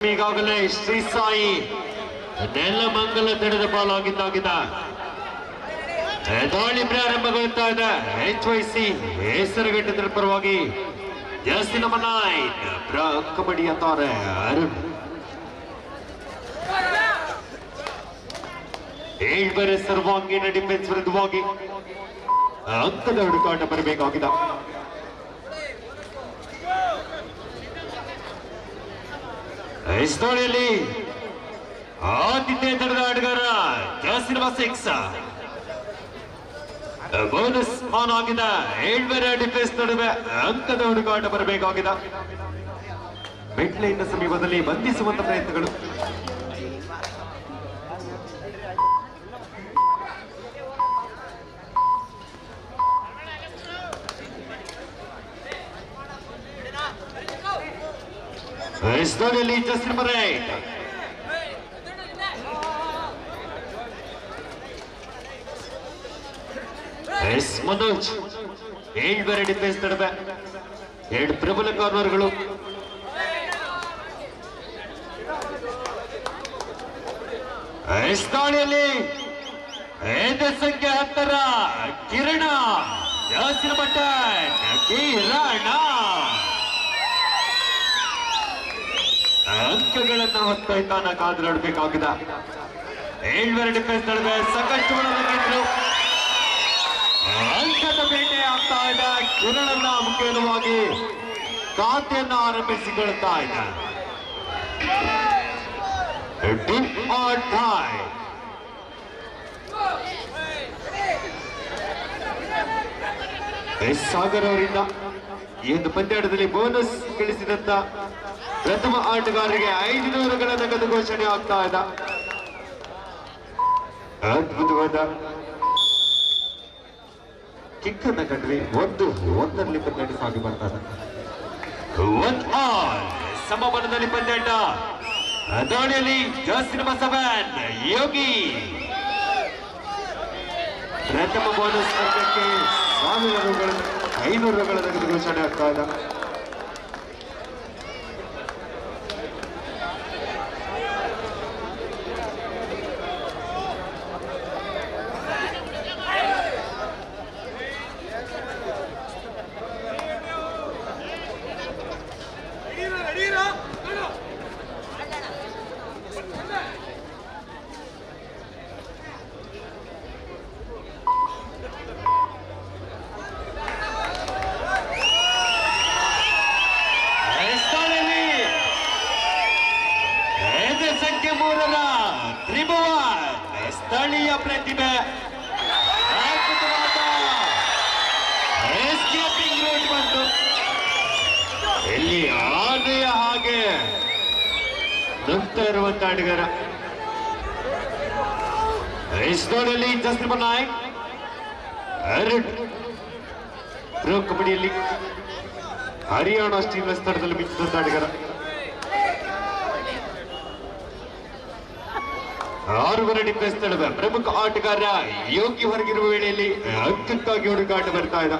ಈಗಾಗಲೇ ಶ್ರೀ ಸಾಯಿ ನೆಲಮಂಗಲ ತಡೆದ ಪಾಲಾಗಿದ್ದಾಗಿದ್ದ ದಾಳಿ ಪ್ರಾರಂಭಗೊಳ್ತಾ ಇದೆ. HYC ಹೆಸರುಗಟ್ಟಿದ್ರ ಪರವಾಗಿ ಜಾಸ್ತಿ ನಮ್ಮ ಕಬಡ್ಡಿ ಅಂತಾರೆ ಅರುಣ್ ಬೇರೆ ಸರ್ವಾಂಗೀಣ ಡಿಫೆನ್ಸ್ ವಿರುದ್ಧವಾಗಿ ಅಂಕದ ಹುಡುಕಾಟ ಬರಬೇಕಾಗಿದೆ. ಹಿಸ್ಟೋರಿಯಲ್ಲಿ ಆತಿಥ್ಯ ತಡೆದ ಆಟಗಾರ ಜಾಸ್ತಿ ಸಿಕ್ಸ್ ಬೋನಸ್ ಆನ್ ಆಗಿದೆ. ಬೇರೆ ಡಿಫೆನ್ಸ್ ನಡುವೆ ಅಂಕದ ಹುಡುಕಾಟ ಬರಬೇಕಾಗಿದೆ. ಬೆಟ್ಲೈನ್ನ ಸಮೀಪದಲ್ಲಿ ಬಂಧಿಸುವಂತ ಪ್ರಯತ್ನಗಳು. ಹಿಸ್ಟೋರಿಯಲ್ಲಿ ಜಸ್ಟಿನ್ ರೈಟ್ ಮನೋಜ್ ಬೇರೆ ಡಿಫೆನ್ಸ್ ನಡುವೆ ಎರಡು ಪ್ರಬಲ ಕಾರ್ನರ್ಗಳು. ದಾಳಿಯಲ್ಲಿ ಸಂಖ್ಯೆ 10 ಕಿರಣ ಜಾಸ್ತಿ ಮಟ್ಟ ಕಿರಣ ಅಂಕಗಳನ್ನ ಹೊತ್ತೊಯ್ತಾನ ಕಾದು ನೋಡ್ಬೇಕಾಗಿದೆ. ಬೇರೆ ಡಿಫೆನ್ಸ್ ನಡುವೆ ಸಾಕಷ್ಟು ಅಂಕದ ಬೇಟೆ ಆಗ್ತಾ ಇದೆ. ಕಿರಣನ್ನ ಮುಖ್ಯವಾಗಿ ಖಾತೆಯನ್ನ ಆರಂಭಿಸಿಕೊಳ್ತಾ ಇದೆ. ಸಾಗರ್ ಅವರಿಂದ ಈ ಒಂದು ಪಂದ್ಯಾಟದಲ್ಲಿ ಬೋನಸ್ ಗಳಿಸಿದಂತ ಪ್ರಥಮ ಆಟಗಾರರಿಗೆ 500ಗಳ ನಗದು ಘೋಷಣೆ ಆಗ್ತಾ ಇದೆ. ಅದ್ಭುತವಾದ ಕಿಕ್ ಅನ್ನ ಕಂಡ್ರೆ ಒಂದರಲ್ಲಿ ಪಂದ್ಯಾಟ ಸಾಗಿ ಬರ್ತಾರೆ. ಸಮಬಲದಲ್ಲಿ ಪಂದ್ಯಾಟ. ದಾಳಿಯಲ್ಲಿ ಜಾಸ್ತಿ ಸೆವೆನ್ ಯೋಗಿ ಪ್ರಥಮ ಬೋನಸ್ ಅಂಕಕ್ಕೆ 500ಗಳ ನಗದು ಘೋಷಣೆ ಆಗ್ತಾ ಇದೆ. ಸಂಖ್ಯೆ 3 ತ್ರಿಭುವನ್ ಸ್ಥಳೀಯ ಪ್ರತಿಭೆ ಎಸ್ಕೇಪಿಂಗ್ ರೂಟ್ ಬಂತು. ಇಲ್ಲಿ ಆನೆಯ ಹಾಗೆ ನುಗ್ತಾ ಇರುವಂತ ಆಟಗಾರ. ಹಿಸ್ಟೋರಿಯಲ್ಲಿ ಜಸ್ಟಿನ್ ನಾಯಕ್ ಅರುಣ್ ಪ್ರೋ ಕಬಡ್ಡಿಯಲ್ಲಿ ಹರಿಯಾಣ ಸ್ಟೀಲ್ ಸ್ಥಳದಲ್ಲಿ ಮಿಂಚಿದಂತ ಆಟಗಾರ. 6 ಡಿಫೆನ್ಸ್ ನಡುವೆ ಪ್ರಮುಖ ಆಟಗಾರ ಯೋಗಿ ಹೊರಗಿರುವ ವೇಳೆಯಲ್ಲಿ ಅಂಕಕ್ಕಾಗಿ ಹುಡುಕಾಟ ಬರ್ತಾ ಇದೆ.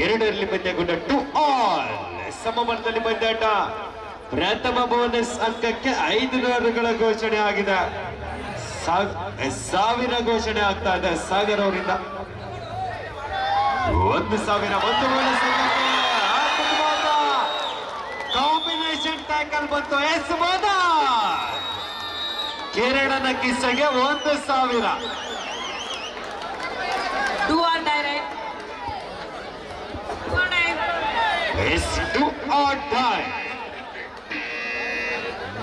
ಎರಡರಲ್ಲಿ ಪಂದ್ಯಗೊಂಡ 2-all ಸಮಬಲದಲ್ಲಿ ಪಂದ್ಯಾಟ. ಪ್ರಥಮ ಬೋನಸ್ ಅಂಕಕ್ಕೆ 500ಗಳ ಘೋಷಣೆ ಆಗಿದೆ. 1000 ಘೋಷಣೆ ಆಗ್ತಾ ಇದೆ ಸಾಗರ್ ಅವರಿಂದ. 1000 ಬೋನಸ್ ಕಾಂಬಿನೇಷನ್ ಟ್ಯಾಕಲ್ ಬಂತು. ಕೇರಳದ ಕಿಸ್ಸೆಗೆ 1000.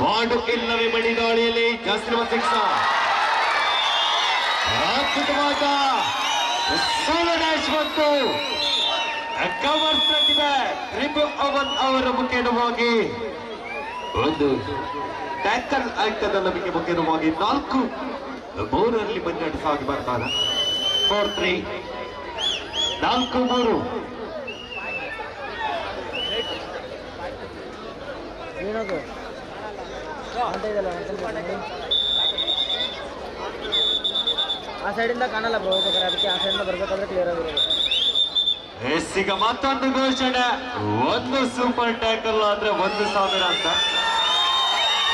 ಮಾಡು ಇಲ್ಲವೇ ಮಣಿ ದಾಳಿಯಲ್ಲಿ ಜಾಸ್ತಿ ಸಿಕ್ಸ್. ಅದ್ಭುತವಾದ ಸೋಲೋ ಡ್ಯಾಶ್ ಬಂತು. ಕವರ್ ಪ್ರತಿಭೆ ತ್ರಿಭುವನ್ ಅವರ ಮುಖೇನವಾಗಿ ಒಂದು ಟ್ಯಾಕಲ್ ಅಂಕದ ನಮಗೆ ಮುಖ್ಯವಾಗಿ 4-3ರಲ್ಲಿ ಪಂದ್ಯಾಟ ಸಾಗಿ ಬರ್ತಾರೆ. 4-3 4-3. ಆ ಸೈಡಿಂದ ಕಾಣಲ್ಲ ಬ್ರೋ, ಅದಕ್ಕೆ ಆ ಸೈಡಿಂದ ಬರ್ಬೇಕಾದ್ರೆ ಕ್ಲಿಯರ್ ಆಗಿರೋದು. ಎಸ್ ಈಗ ಮತ್ತೊಂದು ಘೋಷಣೆ, ಒಂದು ಸೂಪರ್ ಟ್ಯಾಕಲ್ ಆದ್ರೆ 1,000 ಅಂತ.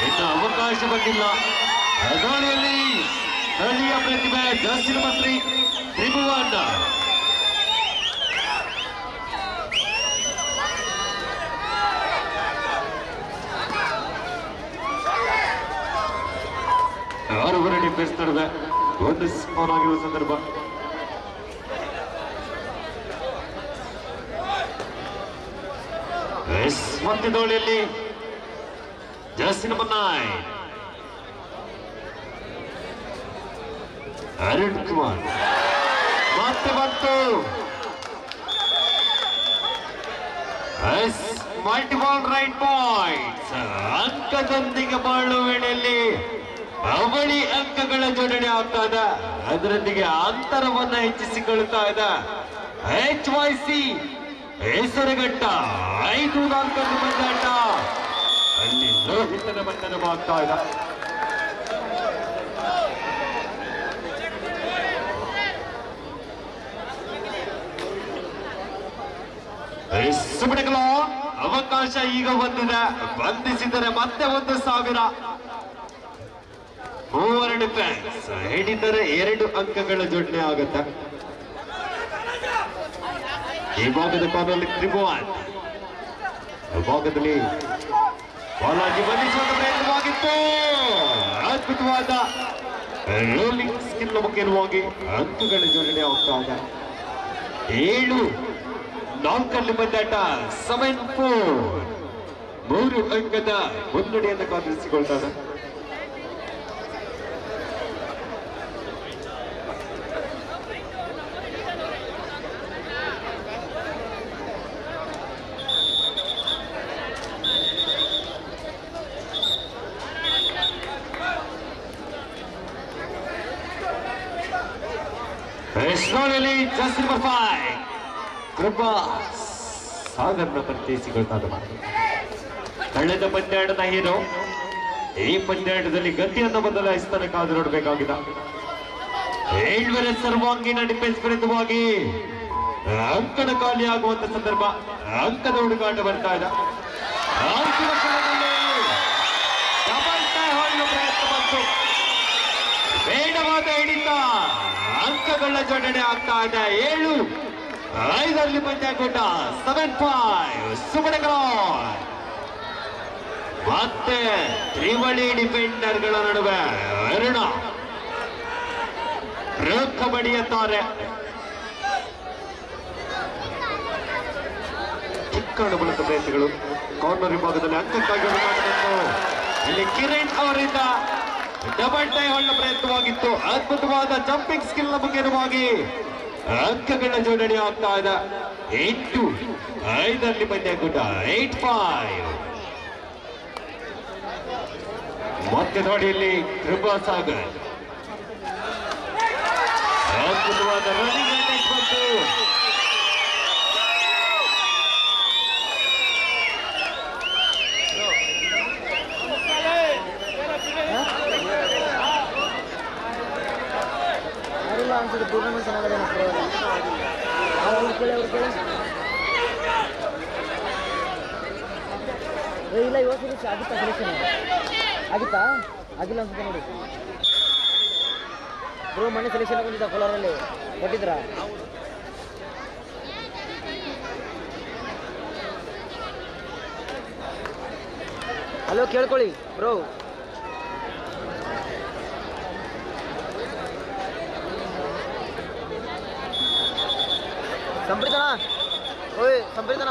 ಇನ್ನು ಅವಕಾಶ ಬಂದಿಲ್ಲ. ದಾಳಿಯಲ್ಲಿ ಸ್ಥಳೀಯ ಪ್ರತಿಭೆ ಜರ್ಸಿ ನಂಬರ್ 3 ತ್ರಿಭುವನ್. ಆರೂವರೆ ಡಿಫೆನ್ಸ್ ನಡುವೆ ಒಂದು ಸ್ಕೋರ್ ಆಗಿರುವ ಸಂದರ್ಭ. ಮತ್ತೆ ದಾಳಿಯಲ್ಲಿ ಜರ್ಸಿ ನಂಬರ್ 9 ಅರುಣ್ ಕುಮಾರ್ ಮತ್ತೆ ಬಂತು. ಮಲ್ಟಿಬಾಲ್ ರೈಟ್ ಪಾಯಿಂಟ್ಸ್ ಅಂಕದೊಂದಿಗೆ ಬಾಳುವ ವೇಳೆಯಲ್ಲಿ ಅವಳಿ ಅಂಕಗಳ ಜೋಡಣೆ ಆಗ್ತಾ ಇದೆ. ಅದರೊಂದಿಗೆ ಅಂತರವನ್ನ ಹೆಚ್ಚಿಸಿಕೊಳ್ಳುತ್ತಾ ಇದೆ. HYC ಹೆಸರುಘಟ್ಟ 5-4 ಬಂದಾಟ ಅಲ್ಲಿ ಲೋಹಿತನ ಬಂಧನವಾಗ್ತಾ ಇದೆ. ಸುಮಣಗಳ ಅವಕಾಶ ಈಗ ಬಂದಿದೆ. ಬಂಧಿಸಿದರೆ ಮತ್ತೆ 1,000. 3 ಡಿಫೆನ್ಸ್ ಹಿಡಿದರೆ 2 ಅಂಕಗಳ ಜೋಡಣೆ ಆಗುತ್ತೆ. ಈ ಭಾಗದ ಕಾರ್ನಲ್ಲಿ ತ್ರಿಭುವನ್ ಭಾಗದಲ್ಲಿ ಬಾಲಾಜಿ ಬಂಧಿಸುವ ಪ್ರಯತ್ನವಾಗಿತ್ತು. ಅದ್ಭುತವಾದ ರೋಲಿಂಗ್ ಸ್ಕಿಲ್ ಮುಖೇನವಾಗಿ ಅಂಕಗಳ ಜೋಡಣೆ ಆಗ್ತಾ ಇದೆ. 7-4 ಬಂದಾಟ 7-4 3 ಅಂಕದ ಮುನ್ನಡೆಯನ್ನು ಕಾದಿರಿಸಿಕೊಳ್ತಾರೆ. ಜರ್ಸಿ ನಂಬರ್ 5 ಕೃಪಾ ಸಾಗರ್ನ ಪರಿಚಯಿಸಿಕೊಳ್ತಾದ. ಕಳೆದ ಪಂದ್ಯಾಟದ ಹೀರೋ ಈ ಪಂದ್ಯಾಟದಲ್ಲಿ ಗತಿಯನ್ನು ಬದಲಾಯಿಸ್ತಾನೆ ಕಾದು ನೋಡಬೇಕಾಗಿದೆ. 7 ಸರ್ವಾಂಗೀಣ ಡಿಫೆನ್ಸ್ ವಿರುದ್ಧವಾಗಿ ಅಂಕದ ಖಾಲಿ ಆಗುವಂತ ಸಂದರ್ಭ. ಅಂಕದ ಹುಡುಗಾಟ ಬರ್ತಾ ಇದೆ. ಡಬಲ್ ಟೈ ಹೊಡೆಯುವ ಪ್ರಯತ್ನ ಬಂತು. ಬೇಡವಾದ ಹಿಡಿತ ಅಂಕಗಳ ಜೋಡಣೆ ಆಗ್ತಾ ಇದೆ. 7-5 ಪಂದ್ಯಾಕೂಟ 7-5 ಸುಮಣಗಳ. ಮತ್ತೆ ತ್ರಿವಳಿ ಡಿಫೆಂಡರ್ಗಳ ನಡುವೆ ಅರುಣ ಪ್ರಮುಖ ಬಡಿಯುತ್ತಾರೆ. ಚಿಕ್ಕಣ ಬಲದ ಪ್ರಯತ್ನಗಳು ಕಾರ್ನರ್ ವಿಭಾಗದಲ್ಲಿ ಅಂಕಕ್ಕಾಗಿ ಹೊರಟಾಟವನ್ನು ಇಲ್ಲಿ ಕಿರಣ್ ಅವರಿಂದ ಡಬಲ್ ಟೈ ಹೊಳ್ಳ ಪ್ರಯತ್ನವಾಗಿತ್ತು. ಅದ್ಭುತವಾದ ಜಂಪಿಂಗ್ ಸ್ಕಿಲ್ ಮುಖೇನವಾಗಿ ಅಂಕಗಳ ಜೋಡಣೆ ಆಗ್ತಾ ಇದೆ. 8-5 ಪಂದ್ಯಾಕೂಟ 8-5. ಮತ್ತೆ ದಾಳಿಯಲ್ಲಿ ಕೃಪಾ ಸಾಗರ್ ಅದ್ಭುತವಾದ ರನ್ನಿಂಗ್ ಅಟ್ಯಾಕ್ ಬಂತು. ಟೂರ್ನಮೆಂಟ್ ಚೆನ್ನಾಗಿದೆ. ಇಲ್ಲ ಇವತ್ತು ಆಗುತ್ತಾ ಸೆಲೆಕ್ಷನ್ ಆಗಿತ್ತಾ? ಆಗಿಲ್ಲ ಅನ್ಸುತ್ತೆ ನೋಡಿ ಬ್ರೋ. ಮೊನ್ನೆ ಸೆಲೆಕ್ಷನ್ ಬಂದಿದ್ದ ಕೋಲಾರಲ್ಲಿ ಕೊಟ್ಟಿದ್ರಾ? ಹಲೋ ಕೇಳ್ಕೊಳ್ಳಿ ಬ್ರೋ. ಸಂಪ್ರೀತನ ಓಯ್ ಸಂಪ್ರೀತನ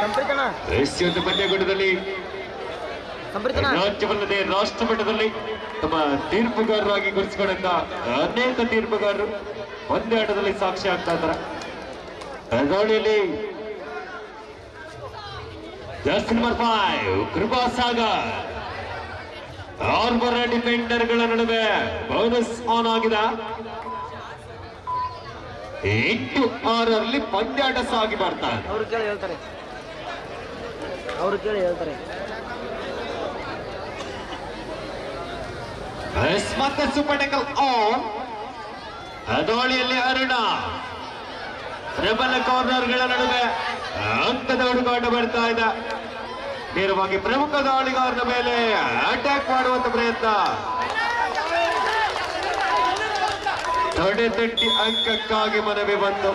ಸಂಪ್ರೀತನ ಒಂದು ಪಂದ್ಯಕೂಟದಲ್ಲಿ ರಾಜ್ಯವಲ್ಲದೆ ರಾಷ್ಟ್ರ ಮಟ್ಟದಲ್ಲಿ ತಮ್ಮ ತೀರ್ಪುಗಾರರಾಗಿ ಗುರುತಿಸಿಕೊಂಡ ಅನೇಕ ತೀರ್ಪುಗಾರರು ಪಂದ್ಯಾಟದಲ್ಲಿ ಸಾಕ್ಷಿ ಆಗ್ತಾ ಇದ್ದಾರೆ. ದಾಳಿಯಲ್ಲಿ ಜರ್ಸಿ ನಂಬರ್ 5 ಕೃಪಾ ಸಾಗರ್ 6 ಡಿಫೆಂಡರ್ಗಳ ನಡುವೆ ಬೋನಸ್ ಆನ್ ಆಗಿದೆ. 8-6 ಪಂದ್ಯಾಟ ಸಾಗಿ ಬರ್ತಾರೆ. ಅವರು ಕೇಳಿ ಹೇಳ್ತಾರೆ. ಮತ್ತೆ ಸೂಪರ್ ಟ್ಯಾಕಲ್ ಆನ್. ದಾಳಿಯಲ್ಲಿ ಅರುಣ ಪ್ರಬಲ ಕಾರ್ನರ್ಗಳ ನಡುವೆ ಅಂಕದ ಹುಡುಕಾಟ ಬರ್ತಾ ಇದೆ. ನೇರವಾಗಿ ಪ್ರಮುಖ ದಾಳಿಗಾರನ ಮೇಲೆ ಅಟ್ಯಾಕ್ ಮಾಡುವಂತ ಪ್ರಯತ್ನ. ತಡೆತಟ್ಟಿ ಅಂಕಕ್ಕಾಗಿ ಮನವಿ ಬಂತು.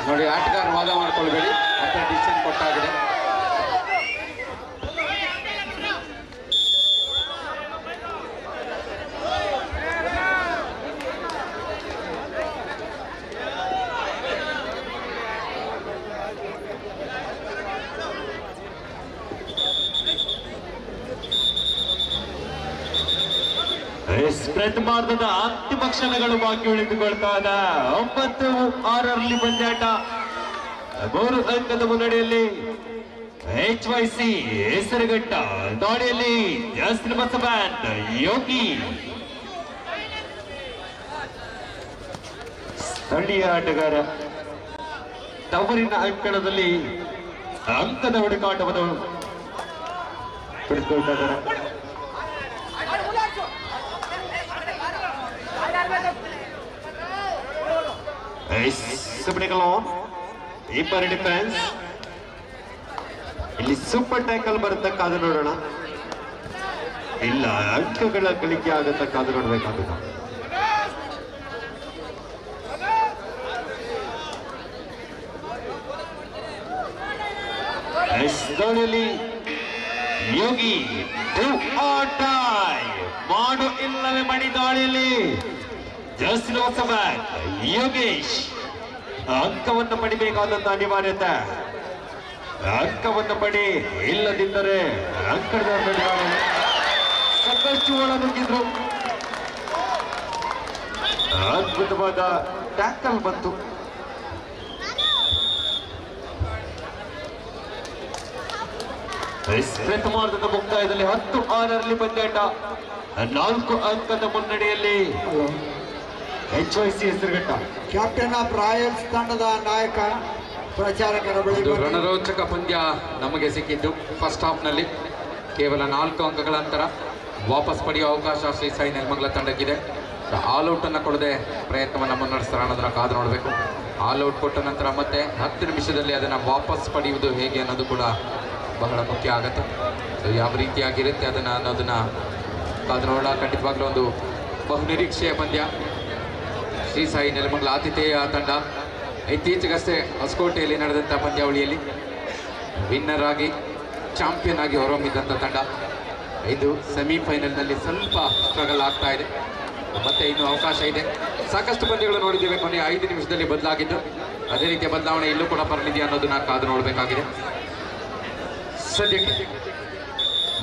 ನೋಡಿ, ಆಟಗಾರ ವಾದ ಮಾಡ್ಕೊಳ್ಬೇಡಿ, ಮತ್ತೆ ಡಿಸಿಷನ್ ಕೊಟ್ಟಾಗಿದೆ. ಪ್ರಥಮಾರ್ಧದ ಅಂತಿಮ ಕ್ಷಣಗಳು ಬಾಕಿ ಉಳಿದುಕೊಳ್ತಾ ಇದೆ. 9-6 ಪಂದ್ಯಾಟ. 3 ಅಂಕದ ಮುನ್ನಡೆಯಲ್ಲಿ HYC ಹೆಸರುಘಟ್ಟ. ದಾಳಿಯಲ್ಲಿ ಜಾಸ್ತಿ ಬಸವನ್ ಯೋಗಿ. ಸ್ಥಳೀಯ ಆಟಗಾರ ತವರಿನ ಅಂಕಣದಲ್ಲಿ ಅಂಕದ ಹುಡುಕಾಟವನ್ನು ಪಡೆದುಕೊಳ್ತಾ ಇದ್ದಾರೆ. ಇಬ್ಬರು ಡಿಫೆನ್ಸ್. ಇಲ್ಲಿ ಸೂಪರ್ ಟ್ಯಾಕಲ್ ಬರುತ್ತೆ, ಕಾದು ನೋಡೋಣ. ಇಲ್ಲ, ಅಂಕಗಳ ಗಳಿಕೆ ಆಗತ್ತ, ಕಾದು ನೋಡ್ಬೇಕಾಗುತ್ತೆ. ದಾಳಿಯಲ್ಲಿ ಯೋಗಿ ಮಾಡು ಇಲ್ಲವೇ ಮಣಿ. ದಾಳಿಯಲ್ಲಿ ಜಸ್ಟಿನ್ ಹೊಸಬ್ಯಾಕ್ ಯೋಗೇಶ್ ಅಂಕವನ್ನು ಪಡಿಬೇಕಾದಂತ ಅನಿವಾರ್ಯತೆ. ಅಂಕವನ್ನು ಪಡಿ, ಇಲ್ಲದಿದ್ದರೆ ಅಂಕದ ಸಾಕಷ್ಟು ಒಳ ನುಗ್ಗಿದ್ರು. ಅದ್ಭುತವಾದ ಟ್ಯಾಕಲ್ ಬಂತು. ಪ್ರಥಮಾರ್ಧದ ಮುಕ್ತಾಯದಲ್ಲಿ 10-6 ಪಂದ್ಯಾಟ. 4 ಅಂಕದ ಮುನ್ನಡೆಯಲ್ಲಿ HYC Hesaraghatta. Captain of Royals ತಂಡದ ನಾಯಕ ಪ್ರಚಾರಕರ ಬಳಿ ರಣರೋಚಕ ಪಂದ್ಯ ನಮಗೆ ಸಿಕ್ಕಿದ್ದು. ಫಸ್ಟ್ ಹಾಫ್ನಲ್ಲಿ ಕೇವಲ 4 ಅಂಕಗಳ ಅಂತರ. ವಾಪಸ್ ಪಡೆಯುವ ಅವಕಾಶ ಶ್ರೀ ಸಾಯಿ ನೆಲಮಂಗಲ ತಂಡಕ್ಕಿದೆ. ಆಲ್ಔಟ್ ಅನ್ನು ಕೊಡದೆ ಪ್ರಯತ್ನವನ್ನು ಮುನ್ನಡೆಸ್ತಾರೆ ಅನ್ನೋದನ್ನ ಕಾದು ನೋಡಬೇಕು. ಆಲ್ಔಟ್ ಕೊಟ್ಟ ನಂತರ ಮತ್ತೆ 10 ನಿಮಿಷದಲ್ಲಿ ಅದನ್ನು ವಾಪಸ್ ಪಡೆಯುವುದು ಹೇಗೆ ಅನ್ನೋದು ಕೂಡ ಬಹಳ ಮುಖ್ಯ ಆಗುತ್ತೆ. ಸೊ ಯಾವ ರೀತಿಯಾಗಿರುತ್ತೆ ಅನ್ನೋದನ್ನ ಕಾದು ನೋಡೋಣ. ಖಂಡಿತವಾಗ್ಲೂ ಒಂದು ಬಹುನಿರೀಕ್ಷೆಯ ಪಂದ್ಯ. ಶ್ರೀ ಸಾಯಿ ನೆಲಮಂಗಲ ಆತಿಥೇಯ ತಂಡ ಇತ್ತೀಚೆಗಷ್ಟೇ ಹೊಸಕೋಟೆಯಲ್ಲಿ ನಡೆದಂಥ ಪಂದ್ಯಾವಳಿಯಲ್ಲಿ ವಿನ್ನರ್ ಆಗಿ ಚಾಂಪಿಯನ್ ಆಗಿ ಹೊರಹೊಮ್ಮಿದ್ದಂಥ ತಂಡ. ಇದು ಸೆಮಿಫೈನಲ್ನಲ್ಲಿ ಸ್ವಲ್ಪ ಸ್ಟ್ರಗಲ್ ಆಗ್ತಾ ಇದೆ. ಮತ್ತೆ ಇನ್ನೂ ಅವಕಾಶ ಇದೆ. ಸಾಕಷ್ಟು ಪಂದ್ಯಗಳು ನೋಡಿದ್ದೇವೆ, ಕೊನೆ 5 ನಿಮಿಷದಲ್ಲಿ ಬದಲಾಗಿದ್ದು. ಅದೇ ರೀತಿಯ ಬದಲಾವಣೆ ಇಲ್ಲೂ ಕೂಡ ಬರಲಿದೆಯಾ ಅನ್ನೋದನ್ನ ಕಾದು ನೋಡಬೇಕಾಗಿದೆ. ಸದ್ಯಕ್ಕೆ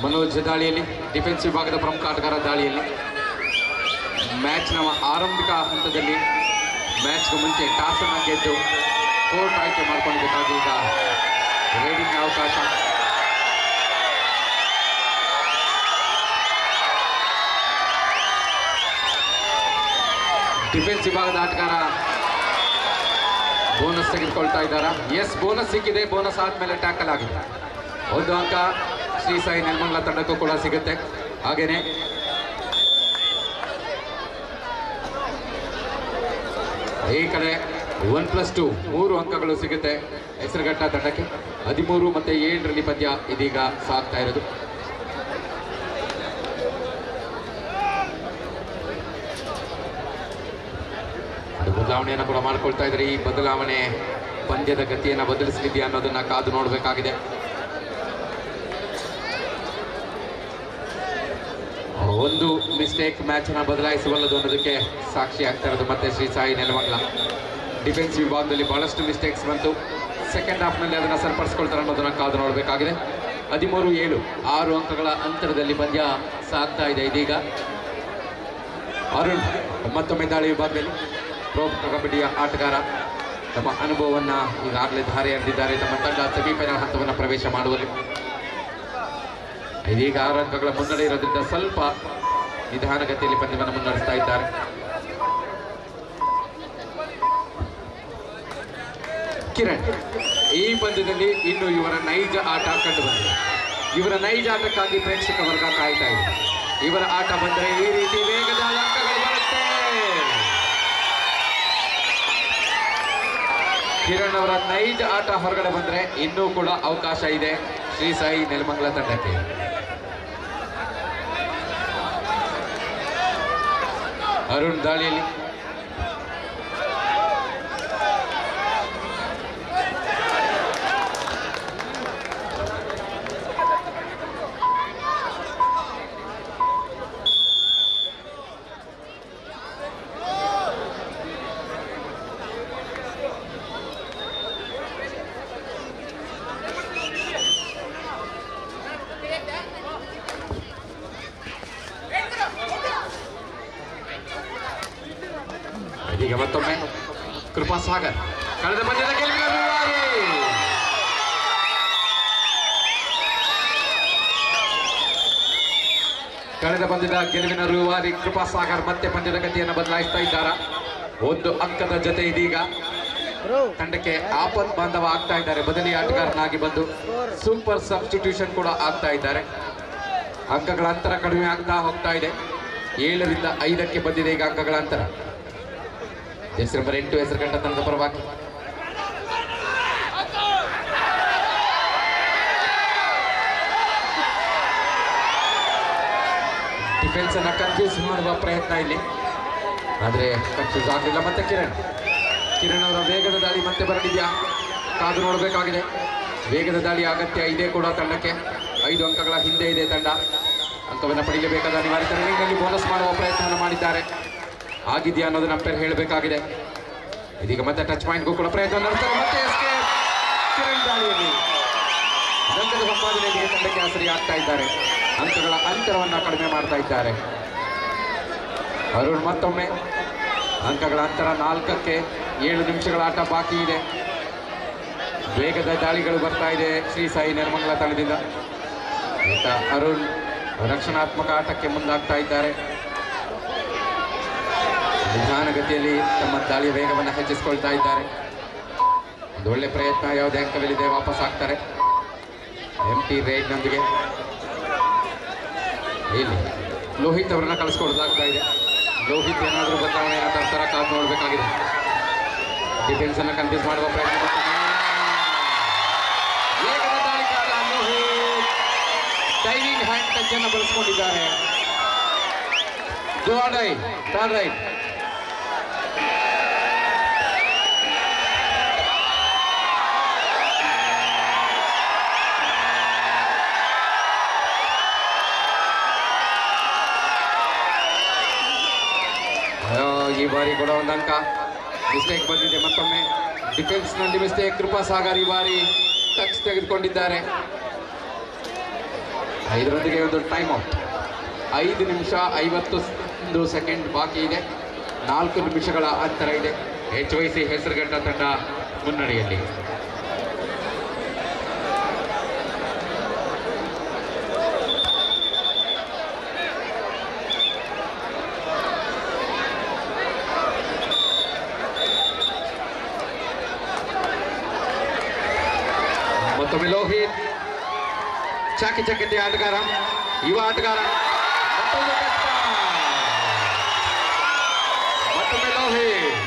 ಮನೋಜ್ ದಾಳಿಯಲ್ಲಿ, ಡಿಫೆನ್ಸ್ ವಿಭಾಗದ ಪ್ರಮುಖ ಆಟಗಾರ ದಾಳಿಯಲ್ಲಿ. ಮ್ಯಾಚ್ನ ಆರಂಭಿಕ ಹಂತದಲ್ಲಿ ಮ್ಯಾಚ್ಗೆ ಮುಂಚೆ ಟಾಸನ್ನು ಗೆದ್ದು ಕೋರ್ಟ್ ಆಯ್ಕೆ ಮಾಡಿಕೊಂಡಿದ್ದಕ್ಕಾಗಿ ಈಗ ರೇಡಿಂಗ್ ಅವಕಾಶ. ಡಿಫೆನ್ಸ್ ವಿಭಾಗದ ಆಟಗಾರ ಬೋನಸ್ ತೆಗೆದುಕೊಳ್ತಾ ಇದ್ದಾರಾ? ಎಸ್, ಬೋನಸ್ ಸಿಕ್ಕಿದೆ. ಬೋನಸ್ ಆದಮೇಲೆ ಟ್ಯಾಕಲ್ ಆಗಿದೆ. 1 ಅಂಕ ಶ್ರೀ ಸಾಯಿ ನೆಲಮಂಗಲ ತಂಡಕ್ಕೂ ಕೂಡ ಸಿಗುತ್ತೆ. ಹಾಗೇನೆ ಈ ಕಡೆ 1+2 3 ಅಂಕಗಳು ಸಿಗುತ್ತೆ ಹೆಸರುಘಟ್ಟ ತಂಡಕ್ಕೆ. 13 ಮತ್ತು 7ರಲ್ಲಿ ಪಂದ್ಯ ಇದೀಗ ಸಾಗ್ತಾ ಇರೋದು. ಬದಲಾವಣೆಯನ್ನು ಕೂಡ ಮಾಡ್ಕೊಳ್ತಾ ಇದ್ದಾರೆ. ಈ ಬದಲಾವಣೆ ಪಂದ್ಯದ ಗತಿಯನ್ನು ಬದಲಿಸಲಿದೆಯಾ ಅನ್ನೋದನ್ನ ಕಾದು ನೋಡಬೇಕಾಗಿದೆ. ಒಂದು ಮಿಸ್ಟೇಕ್ ಮ್ಯಾಚನ್ನು ಬದಲಾಯಿಸಬಲ್ಲದು ಅನ್ನೋದಕ್ಕೆ ಸಾಕ್ಷಿ ಆಗ್ತಾ ಇರೋದು ಮತ್ತೆ ಶ್ರೀ ಸಾಯಿ ನೆಲಮಂಗಲ. ಡಿಫೆನ್ಸ್ ವಿಭಾಗದಲ್ಲಿ ಬಹಳಷ್ಟು ಮಿಸ್ಟೇಕ್ಸ್ ಬಂತು. ಸೆಕೆಂಡ್ ಹಾಫ್ನಲ್ಲಿ ಅದನ್ನು ಸರಿಪಡಿಸ್ಕೊಳ್ತಾರೆ ಅನ್ನೋದನ್ನು ಕಾದು ನೋಡಬೇಕಾಗಿದೆ. 13-7 6 ಅಂಕಗಳ ಅಂತರದಲ್ಲಿ ಪಂದ್ಯ ಸಾಗ್ತಾ ಇದೆ ಇದೀಗ. ಅರುಣ್ ಮತ್ತೊಮ್ಮೆ ದಾಳಿ ವಿಭಾಗದಲ್ಲಿ ಪ್ರೊ ಕಬಡ್ಡಿಯ ಆಟಗಾರ ತಮ್ಮ ಅನುಭವವನ್ನು ಈಗಾಗಲೇ ಧಾರೆ ಎರೆದಿದ್ದಾರೆ. ತಮ್ಮ ತಂಡ ಸೆಮಿಫೈನಲ್ ಹಂತವನ್ನು ಪ್ರವೇಶ ಮಾಡುವಲ್ಲಿ ಇದೀಗ 6 ಅಂಕಗಳ ಮುನ್ನಡೆ ಇರೋದ್ರಿಂದ ಸ್ವಲ್ಪ ನಿಧಾನಗತಿಯಲ್ಲಿ ಪಂದ್ಯವನ್ನು ಮುನ್ನಡೆಸ್ತಾ ಇದ್ದಾರೆ. ಕಿರಣ್, ಈ ಪಂದ್ಯದಲ್ಲಿ ಇನ್ನು ಇವರ ನೈಜ ಆಟ ಕಂಡು ಬಂದಿದೆ. ಇವರ ನೈಜ ಆಟಕ್ಕಾಗಿ ಪ್ರೇಕ್ಷಕ ವರ್ಗ ಕಾಯ್ತಾ ಇದೆ. ಇವರ ಆಟ ಬಂದರೆ ಈ ರೀತಿ ವೇಗದ ಅಂಕಗಳು ಬರುತ್ತೆ. ಕಿರಣ್ ಅವರ ನೈಜ ಆಟ ಹೊರಗಡೆ ಬಂದ್ರೆ ಇನ್ನೂ ಕೂಡ ಅವಕಾಶ ಇದೆ ಶ್ರೀ ಸಾಯಿ ನೆಲಮಂಗಲ ತಂಡಕ್ಕೆ. ಅರುಣ್ ದಾಳಿಯಲ್ಲಿ ಇದೀಗ ಮತ್ತೊಮ್ಮೆ ಕೃಪಾ ಸಾಗರ್ ಕಳೆದ ಪಂದ್ಯದ ಗೆಲುವಿನ ರೂವಾರಿ. ಕಳೆದ ಪಂದ್ಯದ ಗೆಲುವಿನ ರೂವಾರಿ ಕೃಪಾ ಸಾಗರ್ ಮತ್ತೆ ಪಂದ್ಯದ ಗತಿಯನ್ನು ಬದಲಾಯಿಸ್ತಾ ಇದ್ದಾರೆ. 1 ಅಂಕದ ಜೊತೆ ಇದೀಗ ತಂಡಕ್ಕೆ ಆಪತ್ ಬಾಂಧವ ಆಗ್ತಾ ಇದ್ದಾರೆ. ಬದಲಿ ಆಟಗಾರನಾಗಿ ಬಂದು ಸೂಪರ್ ಸಬ್ಸ್ಟಿಟ್ಯೂಷನ್ ಕೂಡ ಆಗ್ತಾ ಇದ್ದಾರೆ. ಅಂಕಗಳ ಅಂತರ ಕಡಿಮೆ ಆಗ್ತಾ ಹೋಗ್ತಾ ಇದೆ. 7ರಿಂದ 5ಕ್ಕೆ ಬಂದಿದೆ ಈಗ ಅಂಕಗಳ ಅಂತರ. ಜೆರ್ಸಿ ನಂಬರ್ 8 ಹೆಸರುಗಂಡ ತಂಡದ ಪರವಾಗಿ ಡಿಫೆನ್ಸ್ ಅನ್ನ ಕನ್ಫ್ಯೂಸ್ ಮಾಡುವ ಪ್ರಯತ್ನ ಇಲ್ಲಿ, ಆದ್ರೆ ಕನ್ಫ್ಯೂಸ್ ಆಗಲಿಲ್ಲ. ಮತ್ತೆ ಕಿರಣ್ ಅವರ ವೇಗದ ದಾಳಿ ಮತ್ತೆ ಬರಲಿದೆಯಾ ಕಾದು ನೋಡಬೇಕಾಗಿದೆ. ವೇಗದ ದಾಳಿ ಅಗತ್ಯ ಇದೆ ಕೂಡ ತಂಡಕ್ಕೆ. 5 ಅಂಕಗಳ ಹಿಂದೆ ಇದೆ ತಂಡ. ಅಂಕವನ್ನು ಪಡೆಯಬೇಕಾದ ಅನಿವಾರ್ಯತೆ. ರನ್ನಿಂಗ್ನಲ್ಲಿ ಬೋನಸ್ ಮಾಡುವ ಪ್ರಯತ್ನವನ್ನು ಮಾಡಿದ್ದಾರೆ. ಆಗಿದೆಯಾ ಅನ್ನೋದನ್ನ ಅಂಪೈರ್ ಹೇಳಬೇಕಾಗಿದೆ. ಇದೀಗ ಮತ್ತೆ ಟಚ್ ಪಾಯಿಂಟ್ಗೂ ಕೂಡ ಪ್ರಯತ್ನ ನಡೆಸ್ತಾರೆ. ಮತ್ತೆ ಎಸ್ಕೇಪ್. ಕಿರಣ್ ದಾಳಿಯಲ್ಲಿ ಅಂಕದ ಸಂಪಾದನೆಗೆ ತಂಡಕ್ಕೆ ಆಸರಿ ಆಗ್ತಾ ಇದ್ದಾರೆ. ಅಂಕಗಳ ಅಂತರವನ್ನು ಕಡಿಮೆ ಮಾಡ್ತಾ ಇದ್ದಾರೆ. ಅರುಣ್ ಮತ್ತೊಮ್ಮೆ ಅಂಕಗಳ ಅಂತರ 4ಕ್ಕೆ 7 ನಿಮಿಷಗಳ ಆಟ ಬಾಕಿ ಇದೆ. ವೇಗದ ದಾಳಿಗಳು ಬರ್ತಾ ಇದೆ ಶ್ರೀ ಸಾಯಿ ನೆಲಮಂಗಲ ತಂಡದಿಂದ. ಅರುಣ್ ರಕ್ಷಣಾತ್ಮಕ ಆಟಕ್ಕೆ ಮುಂದಾಗ್ತಾ ಇದ್ದಾರೆ. ನಿಧಾನಗತಿಯಲ್ಲಿ ತಮ್ಮ ದಾಳಿಯ ವೇಗವನ್ನು ಹೆಚ್ಚಿಸಿಕೊಳ್ತಾ ಇದ್ದಾರೆ. ಒಂದು ಒಳ್ಳೆ ಪ್ರಯತ್ನ. ಯಾವುದೇ ಅಂಕವಿಲ್ಲದೆ ವಾಪಸ್ ಆಗ್ತಾರೆ ಎಂಟಿ ರೈಡ್ನೊಂದಿಗೆ. ಇಲ್ಲಿ ಲೋಹಿತ್ ಅವರನ್ನ ಕಳಿಸ್ಕೊಡೋದಾಗ್ತಾ ಇದೆ. ಲೋಹಿತ್ ಏನಾದರೂ ಬದಲಾವಣೆಯನ್ನು ತರ್ತಾರ ಕಾದು ನೋಡಬೇಕಾಗಿದೆ. ಡಿಫೆನ್ಸ್ ಅನ್ನು ಕನ್ಫ್ಯೂಸ್ ಮಾಡುವ ಪ್ರಯತ್ನ. ವೇಗದ ದಾಳಿಗಾರ ಲೋಹಿತ್ ಡೈವಿಂಗ್ ಹ್ಯಾಂಡ್ ಟಚ್ ಅನ್ನು ಬಳಸಿಕೊಂಡಿದ್ದಾರೆ. Turn right. ಈ ಬಾರಿ ಕೂಡ ಒಂದು ಅಂಕ ಮಿಸ್ಟೇಕ್ ಬಂದಿದೆ. ಮತ್ತೊಮ್ಮೆ ಡಿಫೆನ್ಸ್ನಲ್ಲಿ ಮಿಸ್ಟೇಕ್. ಕೃಪಾ ಸಾಗರ್ ಈ ಬಾರಿ ಟಚ್ ತೆಗೆದುಕೊಂಡಿದ್ದಾರೆ. 5ರೊಂದಿಗೆ ಒಂದು ಟೈಮ್ ಔಟ್. 5 ನಿಮಿಷ 51 ಸೆಕೆಂಡ್ ಬಾಕಿ ಇದೆ. 4 ನಿಮಿಷಗಳ ಅಂತರ ಇದೆ. HYC ಹೆಸರುಗಂಡ ತಂಡ ಮುನ್ನಡೆಯಲ್ಲಿ. ಮತ್ತೊಮ್ಮೆ ಲೋಹಿತ್ ಚಾಕಚಕ್ಯತೆ ಆಟಗಾರ, ಯುವ ಆಟಗಾರ. ಮತ್ತೊಮ್ಮೆ ಲೋಹಿತ್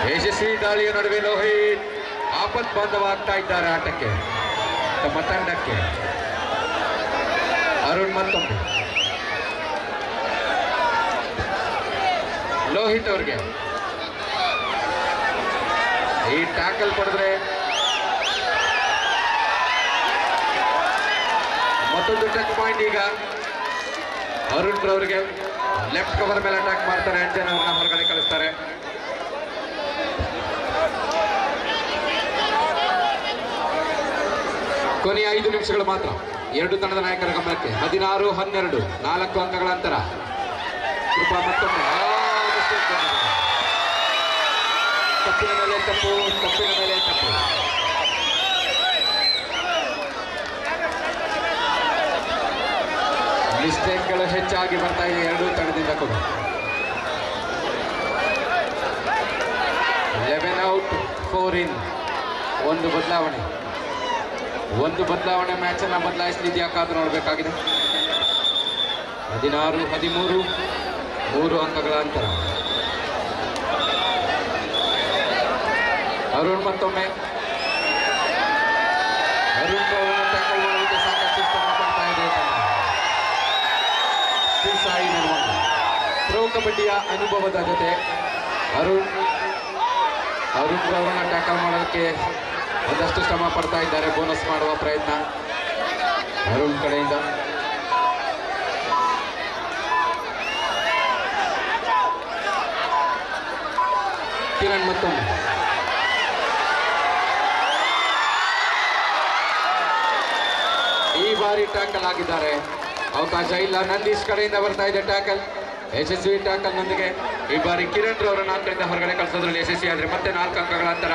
ಯಶಸ್ವಿ ದಾಳಿಯ ನಡುವೆ ಲೋಹಿತ್ ಆಪತ್ ಬಾಂಧವ ಆಗ್ತಾ ಇದ್ದಾರೆ ಆಟಕ್ಕೆ, ತಮ್ಮ ತಂಡಕ್ಕೆ. ಅರುಣ್ ಮತ್ತೊಮ್ಮೆ ಲೋಹಿತ್ ಅವ್ರಿಗೆ ಈ ಟ್ಯಾಕಲ್ ಪಡೆದ್ರೆ ಮತ್ತೊಂದು ಟಚ್ ಪಾಯಿಂಟ್. ಈಗ ಅರುಣ್ ರವರಿಗೆ ಲೆಫ್ಟ್ ಕವರ್ ಮೇಲೆ ಅಟ್ಯಾಕ್ ಮಾಡ್ತಾರೆ. ಅಂಜನ್ ಅವ್ರನ್ನ ಹೊರಗಡೆ ಕಳಿಸ್ತಾರೆ. ಕೊನೆಯ 5 ನಿಮಿಷಗಳು ಮಾತ್ರ. 2 ತಂಡದ ನಾಯಕರ ಗಮನಕ್ಕೆ 16-12 4 ಅಂಕಗಳ ಅಂತರ. ಕೃಪಾ ಮತ್ತೊಮ್ಮೆ ತಪ್ಪಿನ ಮೇಲೆ ತಪ್ಪು, ತಪ್ಪಿನ ಮೇಲೆ ತಪ್ಪು. ಮಿಸ್ಟೇಕ್ಗಳು ಹೆಚ್ಚಾಗಿ ಬರ್ತಾ ಇದೆ 2 ತಂಡದಿಂದ ಕೂಡ. 11 ಔಟ್ 4 ಇನ್. ಒಂದು ಬದಲಾವಣೆ ಮ್ಯಾಚನ್ನು ಬದಲಾಯಿಸಲಿದೆಯಾ ಕಾದು ನೋಡಬೇಕಾಗಿದೆ. 16-13 3 ಅಂಕಗಳ ಅಂತರ. ಅರುಣ್ ಮತ್ತೊಮ್ಮೆ ಅರುಣ್ ಟ್ಯಾಕಲ್ ಮಾಡಲಿಕ್ಕೆ ಸಾಕಷ್ಟು ಶ್ರಮ ಪಡ್ತಾ ಇದೆ ಶ್ರೀ ಸಾಯಿ ನೆಲಮಂಗಲ. ಪ್ರೋ ಕಬಡ್ಡಿಯ ಅನುಭವದ ಜೊತೆ ಅರುಣ್ ಅವರನ್ನ ಟ್ಯಾಕಲ್ ಮಾಡೋದಕ್ಕೆ ಒಂದಷ್ಟು ಶ್ರಮ ಪಡ್ತಾ ಇದ್ದಾರೆ. ಬೋನಸ್ ಮಾಡುವ ಪ್ರಯತ್ನ ಅರುಣ್ ಕಡೆಯಿಂದ. ಕಿರಣ್ ಮತ್ತೊಮ್ಮೆ ಈ ಬಾರಿ ಟ್ಯಾಕಲ್ ಆಗಿದ್ದಾರೆ. ಅವಕಾಶ ಇಲ್ಲ. ನಂದೀಶ್ ಕಡೆಯಿಂದ ಬರ್ತಾ ಇದೆ ಟ್ಯಾಕಲ್. ಯಶಸ್ವಿ ಟ್ಯಾಕಲ್ ನೊಂದಿಗೆ ಈ ಬಾರಿ ಕಿರಣ್ ರವರ 4ರಿಂದ ಹೊರಗಡೆ ಕಳಿಸೋದ್ರಲ್ಲಿ ಯಶಸ್ವಿ ಆದರೆ ಮತ್ತೆ 4 ಅಂಕಗಳ ಅಂತರ.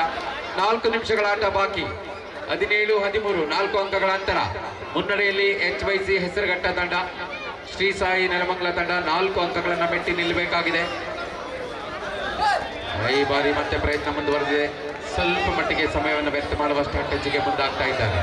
4 ನಿಮಿಷಗಳ ಆಟ ಬಾಕಿ. 17-13 4 ಅಂಕಗಳ ಅಂತರ. ಮುನ್ನಡೆಯಲ್ಲಿ HYC ಹೆಸರುಘಟ್ಟ ತಂಡ. ಶ್ರೀ ಸಾಯಿ ನೆಲಮಂಗಲ ತಂಡ 4 ಅಂಕಗಳನ್ನು ಮೆಟ್ಟಿ ನಿಲ್ಲಬೇಕಾಗಿದೆ. ಈ ಬಾರಿ ಮತ್ತೆ ಪ್ರಯತ್ನ ಮುಂದುವರೆದಿದೆ. ಸ್ವಲ್ಪ ಮಟ್ಟಿಗೆ ಸಮಯವನ್ನು ವ್ಯರ್ಥ ಮಾಡುವ ಸ್ಟ್ರಾಟಜಿಗೆ ಮುಂದಾಗ್ತಾ ಇದ್ದಾರೆ.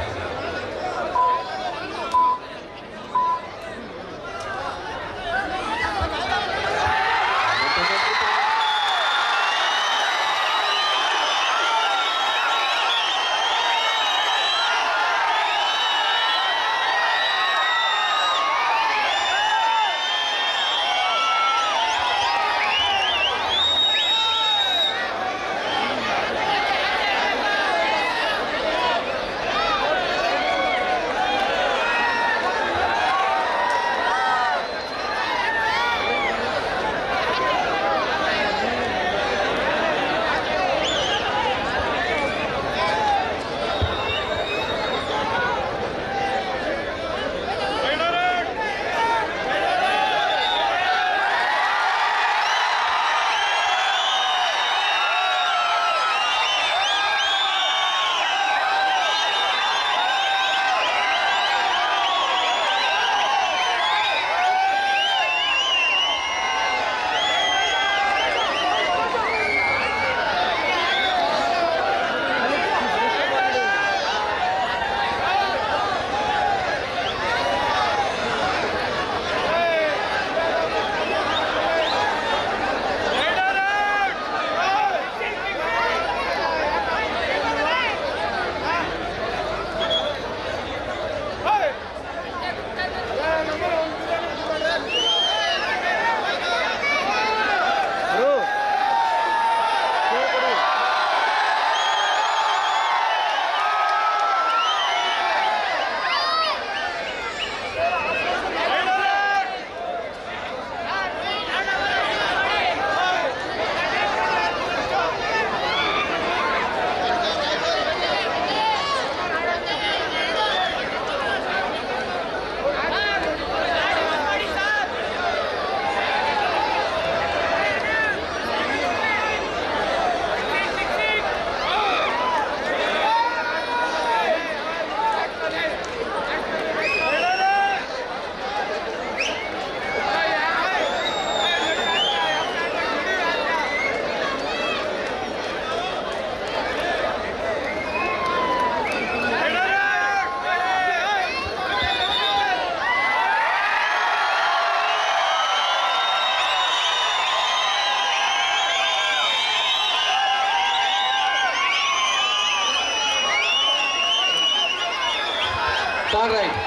All right.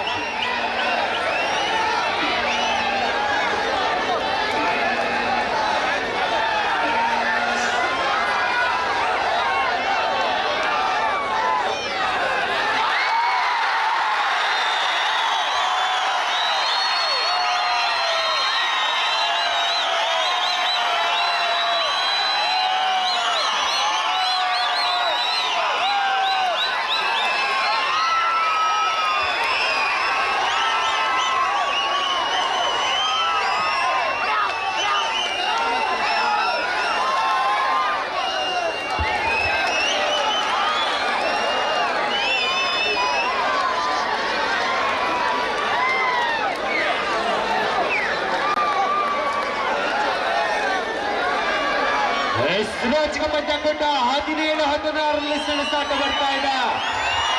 ಪಂಚಕೂಟ 17-16ರಲ್ಲಿ ಸೆಣಸಾಟ ಬರ್ತಾ ಇದೆ.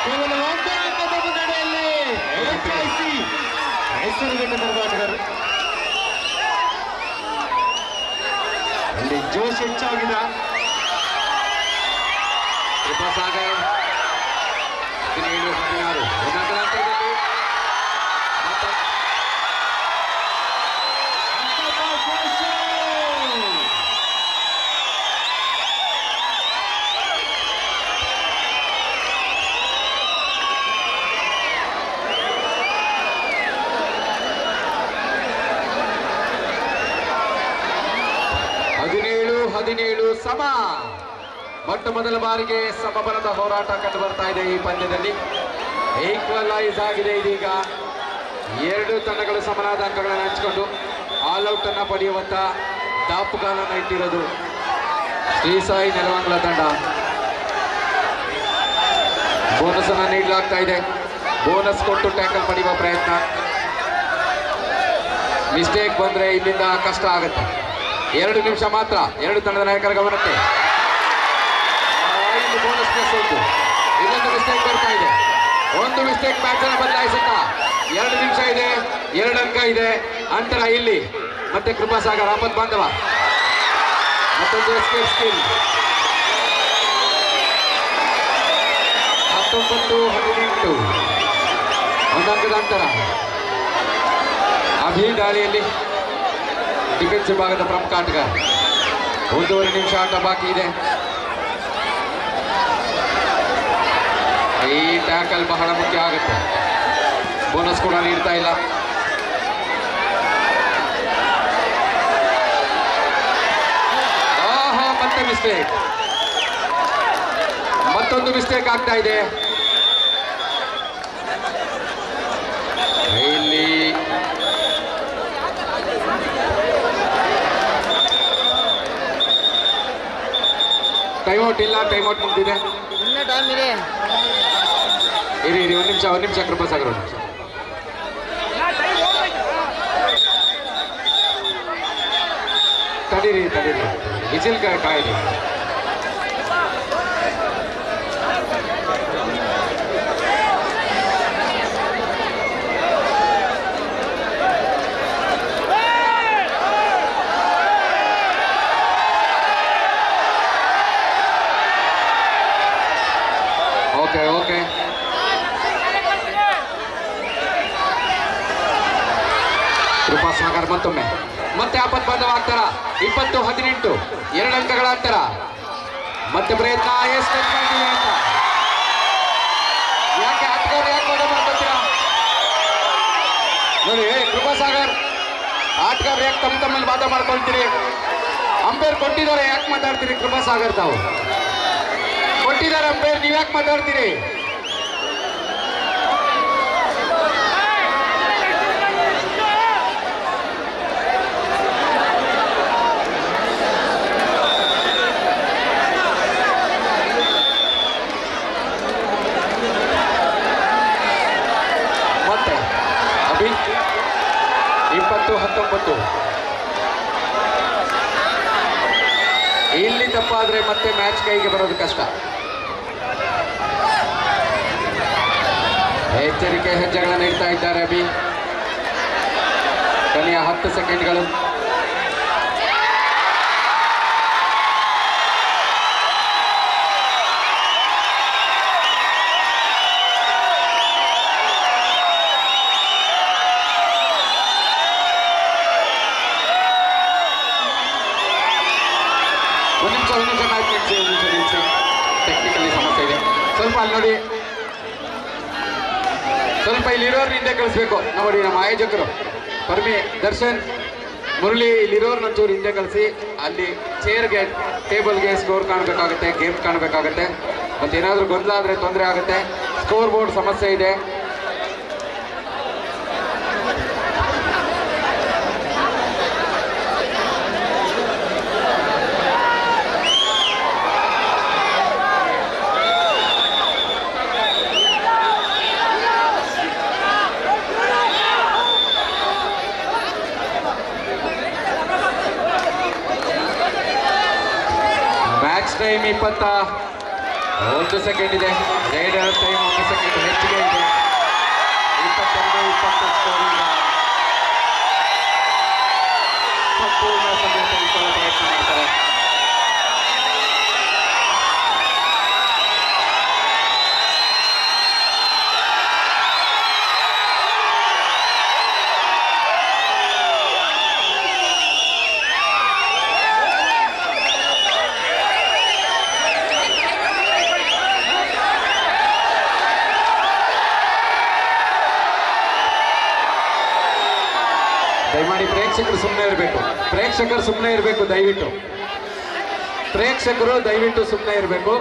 ಕೇವಲ 1 ಅಂಕದ ಮುನ್ನಡೆಯಲ್ಲಿ HYC ಹೆಸರುಘಟ್ಟ ತರಬೇತುದಾರರು. ಅಲ್ಲಿ ಜೋಶ್ ಹೆಚ್ಚಾಗಿದೆ. ಕೃಪಾಸಾಗರ್ 17-16 ಒಂದಂಕದ ಅಂತರದಲ್ಲಿ ಮತ್ತೆ ಸಮ. ಮೊಟ್ಟ ಮೊದಲ ಬಾರಿಗೆ ಸಮಬಲದ ಹೋರಾಟ ಕಂಡು ಬರ್ತಾ ಇದೆ ಈ ಪಂದ್ಯದಲ್ಲಿ. ಈಕ್ವಲೈಸ್ ಆಗಿದೆ ಇದೀಗ. ಎರಡು ತಂಡಗಳು ಸಮನಾದ ಅಂಕಗಳನ್ನು ಹಂಚಿಕೊಂಡು ಆಲ್ಔಟ್ ಅನ್ನ ಪಡೆಯುವಂತ ದಾಪುಗಾಲನ್ನ ಇಟ್ಟಿರೋದು ಶ್ರೀ ಸಾಯಿ ನೆಲಮಂಗಲ ತಂಡ. ಬೋನಸ್ ಅನ್ನ ನೀಡಲಾಗ್ತಾ ಇದೆ. ಬೋನಸ್ ಕೊಟ್ಟು ಟ್ಯಾಕಲ್ ಪಡೆಯುವ ಪ್ರಯತ್ನ. ಮಿಸ್ಟೇಕ್ ಬಂದ್ರೆ ಇಲ್ಲಿಂದ ಕಷ್ಟ ಆಗುತ್ತೆ. 2 ನಿಮಿಷ ಮಾತ್ರ. ಎರಡು ತಂಡದ ನಾಯಕರ ಗಮನಕ್ಕೆ. ಇಲ್ಲಿ ಬೋನಸ್ ಪ್ಲಸ್ ಉಂಟು. ಇದೊಂದು ಮಿಸ್ಟೇಕ್ ಬರ್ತಾ ಇದೆ. ಒಂದು ಮಿಸ್ಟೇಕ್ ಮ್ಯಾಚ್ ಅನ್ನು ಬದಲಾಯಿಸುತ್ತಾ 2 ನಿಮಿಷ ಇದೆ. 2 ಅಂಕ ಇದೆ ಅಂತರ ಇಲ್ಲಿ. ಮತ್ತೆ ಕೃಪಾಸಾಗರ್ ಆಪತ್ ಬಾಂಧವ ಮತ್ತೊಂದು ಎಸ್ಕೇಪ್ ಸ್ಕಿಲ್. 19-18 ಒಂದು ಅಂಕದ ಅಂತರ. ಅಭಿ ದಾಳಿಯಲ್ಲಿ ಡಿಫೆನ್ಸಿವ್ ಭಾಗದ ಪ್ರಮುಖ ಆಟಗಾರ. 1.5 ನಿಮಿಷ ಆಟ ಬಾಕಿ ಇದೆ. ಈ ಟ್ಯಾಕಲ್ ಬಹಳ ಮುಖ್ಯ ಆಗುತ್ತೆ. ಬೋನಸ್ ಕೂಡ ನೀಡ್ತಾ ಇಲ್ಲ. ಮತ್ತೆ ಮಿಸ್ಟೇಕ್. ಮತ್ತೊಂದು ಮಿಸ್ಟೇಕ್ ಆಗ್ತಾ ಇದೆ ಇಲ್ಲಿ. ಟೈಮ್ಔಟ್ ಇಲ್ಲ. ಟೈಮ್ಔಟ್ ಮುಗಿದಿದೆ. ಇನ್ನೂ ಟೈಮ್ ಇದೆ. ಇರಿ ಒಂದು ನಿಮಿಷ ಕೃಪಾಸಾಗರ್ ಒಂದು ನಿಮಿಷ. ತಡೀರಿ ವಿಜಿಲ್ ಕಾಯಿರಿ. ಓಕೆ ಕೃಪಾಸಾಗರ್ ಮತ್ತೊಮ್ಮೆ ಮತ್ತೆ ಆಪತ್ ಬಾಂಧವ ಆಗ್ತಾರ. 20-18 2 ಅಂಕಗಳ ಅಂತರ. ಮತ್ತೆ ಪ್ರಯತ್ನ ಎಷ್ಟು ಅಂತ. ಯಾಕೆ ಆಟಗಾರ ಯಾಕೆ ಮಾಡ್ಕೊತೀರಾ ನೋಡಿ. ಕೃಪಾಸಾಗರ್ ಆಟಗಾರ ಯಾಕೆ ತಮ್ಮಲ್ಲಿ ವಾದ ಮಾಡ್ಕೊಳ್ತೀರಿ? ಅಂಪೇರ್ ಕೊಟ್ಟಿದ್ದಾರೆ, ಯಾಕೆ ಮಾತಾಡ್ತೀರಿ? ಕೃಪಾಸಾಗರ್ ತಾವು ಕೊಟ್ಟಿದ್ದಾರೆ ಅಂಪೇರ್, ನೀವ್ ಯಾಕೆ ಮಾತಾಡ್ತೀರಿ? ಮತ್ತೆ ಅಭಿ 20-19 ಇಲ್ಲಿ ತಪ್ಪಾದ್ರೆ ಮತ್ತೆ ಮ್ಯಾಚ್ ಕೈಗೆ ಬರೋದು ಕಷ್ಟ. ಎಚ್ಚರಿಕೆ ಹೆಜ್ಜೆಗಳನ್ನು ಇಡ್ತಾ ಇದ್ದಾರೆ ಅಭಿ. ಕೊನೆಯ 10 ಸೆಕೆಂಡ್ಗಳು. ಒಂದು ನಿಮಿಷ ಮ್ಯಾಚ್ ನಿಲ್ಲಿಸಿ. ಟೆಕ್ನಿಕಲಿ ಸಮಸ್ಯೆ ಇದೆ ಸ್ವಲ್ಪ. ಅಲ್ಲಿ ನೋಡಿ, ಸ್ವಲ್ಪ ಇಲ್ಲಿರೋರು ಹಿಂದೆ ಕಳಿಸ್ಬೇಕು ನೋಡಿ. ನಮ್ಮ ಆಯೋಜಕರು ದರ್ಶನ್ ಮುರಳಿ ಇಲ್ಲಿರೋರು ಒಂಚೂರು ಹಿಂದೆ ಕಳಿಸಿ. ಅಲ್ಲಿ ಚೇರ್ಗೆ ಟೇಬಲ್ಗೆ ಸ್ಕೋರ್ ಕಾಣಬೇಕಾಗುತ್ತೆ, ಗೇಮ್ ಕಾಣಬೇಕಾಗುತ್ತೆ. ಮತ್ತೇನಾದರೂ ಗೊಂದಲ ಆದರೆ ತೊಂದರೆ ಆಗುತ್ತೆ. ಸ್ಕೋರ್ ಬೋರ್ಡ್ ಸಮಸ್ಯೆ ಇದೆ. ಟೈಮ್ 21 ಸೆಕೆಂಡ್ ಇದೆ. ರೈಡರ್ ಟೈಮ್ 1 ಸೆಕೆಂಡ್ ಹೆಚ್ಚಿಗೆ ಇದೆ. 22-20 ಸ್ಕೋರ್ ಈಗ ಸಂಪೂರ್ಣ ಸಮಯ ತೆಗೆದುಕೊಳ್ಳೋ ಪ್ರಯತ್ನ ಮಾಡ್ತಾರೆ. ದಯಮಾಡಿ ಪ್ರೇಕ್ಷಕರು ಸುಮ್ಮನೆ ಇರಬೇಕು, ಪ್ರೇಕ್ಷಕರು ಸುಮ್ಮನೆ ಇರಬೇಕು, ದಯವಿಟ್ಟು ಪ್ರೇಕ್ಷಕರು ದಯವಿಟ್ಟು ಸುಮ್ಮನೆ ಇರಬೇಕು.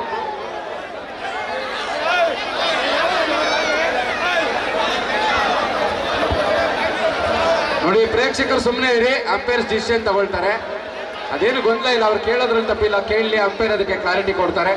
ನೋಡಿ, ಪ್ರೇಕ್ಷಕರು ಸುಮ್ಮನೆ ಇರಿ, ಅಂಪೈರ್ಸ್ ಡಿಸಿಷನ್ ತಗೊಳ್ತಾರೆ. ಅದೇನು ಗೊಂದಲ ಇಲ್ಲ, ಅವ್ರು ಕೇಳೋದ್ರಲ್ಲಿ ತಪ್ಪಿಲ್ಲ, ಕೇಳಲಿ, ಅಂಪೈರ್ ಅದಕ್ಕೆ ಕ್ಲಾರಿಟಿ ಕೊಡ್ತಾರೆ.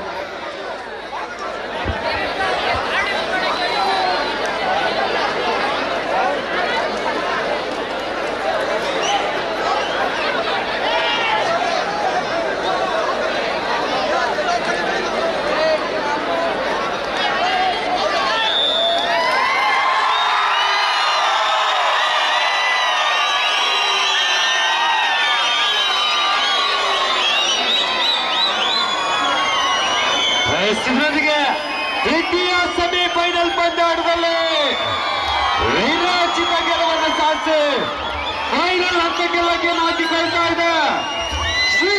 ಇದರೊಂದಿಗೆ ದ್ವಿತೀಯ ಸೆಮಿಫೈನಲ್ ಪಂದ್ಯಾಟದಲ್ಲಿ ವಿರೋಚಿತ ಗೆಲುವನ್ನು ಸಾಧಿಸಿ ಫೈನಲ್ ಹಂತಕ್ಕೆ ಲಗ್ಗೆ ಹಾಕಿಕೊಳ್ತಾ ಇದೆ ಶ್ರೀ